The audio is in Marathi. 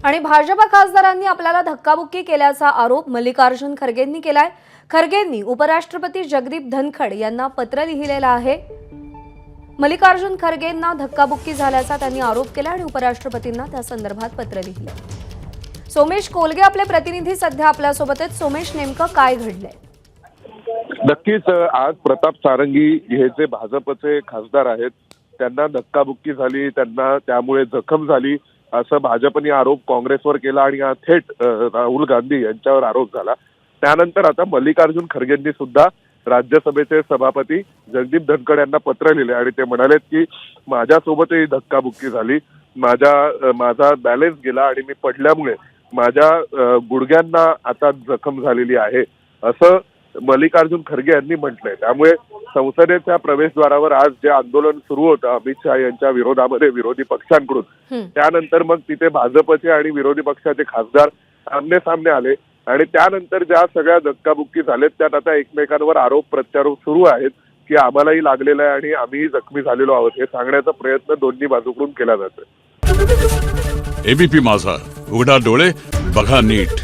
आणि भाजपा खासदारांनी आपल्याला धक्काबुक्की केल्याचा आरोप मल्लिकार्जुन खरगेंनी केलाय। खरगेंनी उपराष्ट्रपती जगदीप धनखड यांना पत्र लिहिलेलं आहे। मल्लिकार्जुन खरगेंना धक्काबुक्की झाल्याचा त्यांनी आरोप केला आणि उपराष्ट्रपतींना त्या संदर्भात पत्र लिहिलं। सोमेश कोलगे आपले प्रतिनिधी सध्या आपल्यासोबत आहेत। सोमेश, नेमकं काय घडलंय? नक्कीच आज प्रताप सारंगी हे जे भाजपचे खासदार आहेत त्यांना धक्काबुक्की झाली, त्यांना त्यामुळे जखम झाली असं भाजपने आरोप काँग्रेसवर केला आणि थेट राहुल गांधी यांच्यावर आरोप झाला। त्यानंतर आता मल्लिकार्जुन खरगेंनी सुद्धा राज्यसभेचे सभापती जगदीप धनखड यांना पत्र लिहिले आणि ते म्हणालेत की माझ्यासोबतही धक्काबुक्की झाली, माझा बॅलन्स गेला आणि मी पडल्यामुळे माझ्या गुडघ्यांना आता जखम झालेली आहे असं मल्लिकार्जुन खरगे यांनी म्हटलंय। त्यामुळे संसदेच्या प्रवेशद्वारावर आज जे आंदोलन सुरू होतं अमित शहा यांच्या विरोधामध्ये विरोधी पक्षांकडून, त्यानंतर मग तिथे भाजपचे आणि विरोधी पक्षाचे खासदार आमने सामने आले आणि त्यानंतर ज्या सगळ्या धक्काबुक्की झालेत त्यात आता एकमेकांवर आरोप प्रत्यारोप सुरू आहेत की आम्हालाही लागलेलं आहे आणि आम्हीही जखमी झालेलो आहोत हे सांगण्याचा प्रयत्न दोन्ही बाजूकडून केला जातोय। एबीपी माझा, उघडा डोळे बघा नीट।